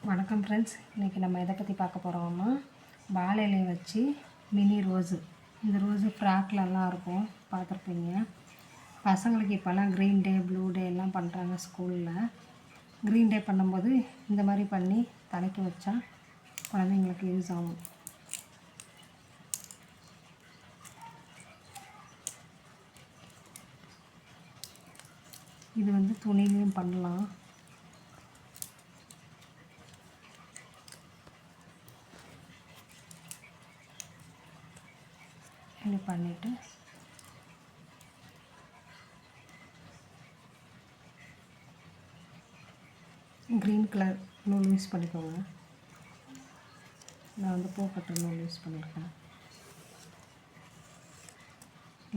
வணக்கம் ஃப்ரெண்ட்ஸ், இன்றைக்கி நம்ம எதை பற்றி பார்க்க போகிறோம்னா வாழை இலையை வச்சு மினி ரோஸு. இந்த ரோஸு ஃப்ராக்லலாம் இருக்கும், பார்த்துருப்பீங்க. பசங்களுக்கு இப்போல்லாம் க்ரீன் டே ப்ளூ டே எல்லாம் பண்ணுறாங்க ஸ்கூலில். க்ரீன் டே பண்ணும்போது இந்த மாதிரி பண்ணி தலைக்கு வச்சா குழந்தைங்களுக்கு யூஸ் ஆகும். இது வந்து துணிலையும் பண்ணலாம். இப்படி பண்ணிவிட்டு க்ரீன் கலர் நூல் யூஸ் பண்ணிக்கோங்க. நான் வந்து பூக்கட்டுற நூல் யூஸ் பண்ணியிருக்கேன்.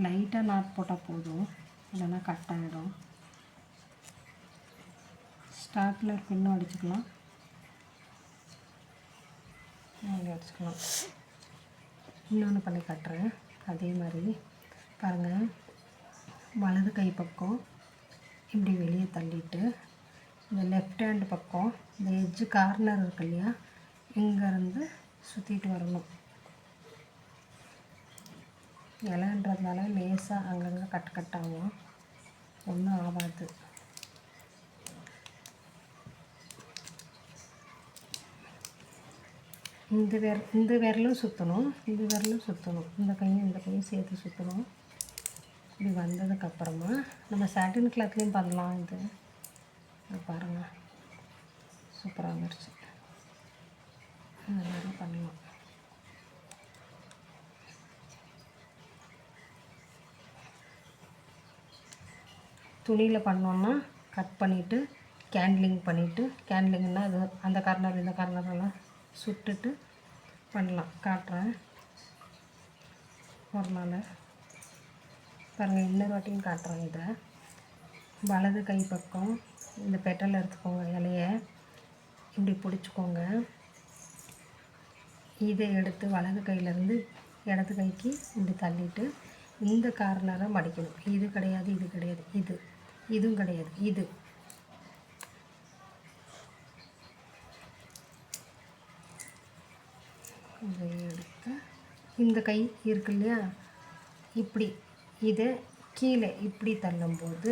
லைட்டாக நாட் போட்டால் போதும், இல்லைன்னா கட் ஆகிடும். ஸ்டார்டில் பின்னும் அடிச்சுக்கலாம், அடிச்சுக்கலாம். இன்னொன்று பண்ணி காட்டுறேன். அதே மாதிரி பாருங்கள், வலது கை பக்கம் இப்படி வெளியே தள்ளிட்டு இந்த லெஃப்ட் ஹேண்டு பக்கம் இந்த எட்ஜு கார்னர் இருக்கு இல்லையா, இங்கேருந்து சுற்றிட்டு வரணும். இலைன்றதுனால லேசாக அங்கங்கே கட்டாகும், ஒன்றும் ஆகாது. இந்த விரலும் சுற்றணும், இந்த விரலும் சுற்றணும், இந்த கையும் சேர்த்து சுற்றணும். இப்படி வந்ததுக்கப்புறமா நம்ம சாட்டின் கிளாத்லேயும் பண்ணலாம். இது பாருங்கள், சூப்பராக வந்துருச்சு. இந்த மாதிரி பண்ணலாம். துணியில் பண்ணோன்னா கட் பண்ணிவிட்டு கேண்ட்லிங் பண்ணிவிட்டு, கேண்ட்லிங்னால் அது அந்த கார்னர் இந்த கார்னரெல்லாம் சுட்டுட்டு பண்ணலாம். காட்டுறேன் ஒரு நாள் பாருங்கள். இன்னொரு வாட்டியும் காட்டுறேன். இதை வலது கை பக்கம் இந்த பெட்டல் எடுத்துக்கோங்க, இலையை இப்படி பிடிச்சிக்கோங்க. இதை எடுத்து வலது கையிலேருந்து இடது கைக்கு இப்படி தள்ளிட்டு இந்த கார்னரை மடிக்கணும். இது கிடையாது, இது கிடையாது, இதுவும் கிடையாது, இதை எடுத்து இந்த கை இருக்கு இல்லையா, இப்படி இதை கீழே இப்படி தள்ளும்போது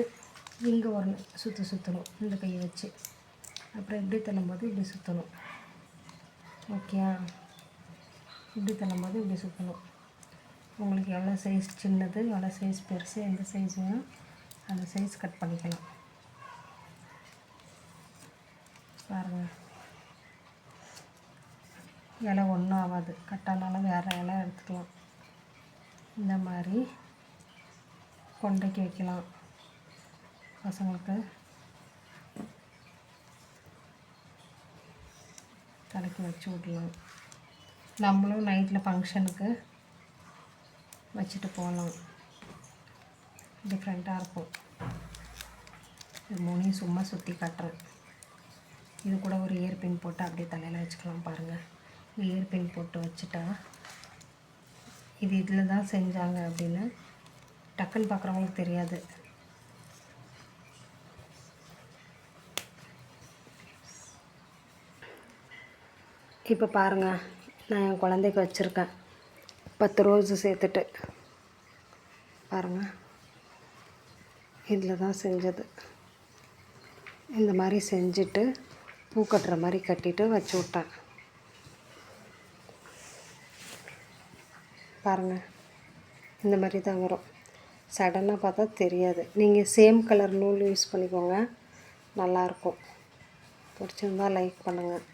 இங்கே ஒரு சுற்றணும் இந்த கையை வச்சு. அப்புறம் இப்படி தள்ளும்போது இப்படி சுற்றணும். ஓகே, இப்படி தள்ளும்போது இப்படி சுற்றணும். உங்களுக்கு எவ்வளோ சைஸ் சின்னது, எவ்வளோ சைஸ் பெருசு, எந்த சைஸ் வேணும் அந்த சைஸ் கட் பண்ணிக்கலாம். பாருங்கள், இலை ஒன்றும் ஆகாது, கட்டானாலும் வேறு இலை எடுத்துக்கலாம். இந்த மாதிரி கொண்டைக்கு வைக்கலாம். பசங்களுக்கு தலைக்கு வச்சு விடலாம். நம்மளும் நைட்டில் ஃபங்க்ஷனுக்கு வச்சுட்டு போகலாம், டிஃப்ரெண்ட்டாக இருக்கும். இது மூணையும் சும்மா சுற்றி காட்டுறேன். இது கூட ஒரு இயர் பின் போட்டு அப்படியே தலையில் வச்சுக்கலாம். பாருங்கள், இயர் பின் போட்டு வச்சுட்டா இது இதில் தான் செஞ்சாங்க அப்படின்னு டக்குன்னு பார்க்குறவங்களுக்கு தெரியாது. இப்போ பாருங்கள், நான் என் குழந்தைக்கு வச்சுருக்கேன் 10 ரோஸு சேர்த்துட்டு. பாருங்கள், இதில் தான் செஞ்சது. இந்த மாதிரி செஞ்சுட்டு பூ கட்டுற மாதிரி கட்டிட்டு வச்சு விட்டேன். பாருங்கள், இந்த மாதிரி தான் வரும். சடனாக பார்த்தா தெரியாது. நீங்கள் சேம் கலர் நூல் யூஸ் பண்ணிக்கோங்க, நல்லாயிருக்கும். பிடிச்சிருந்தால் லைக் பண்ணுங்கள்.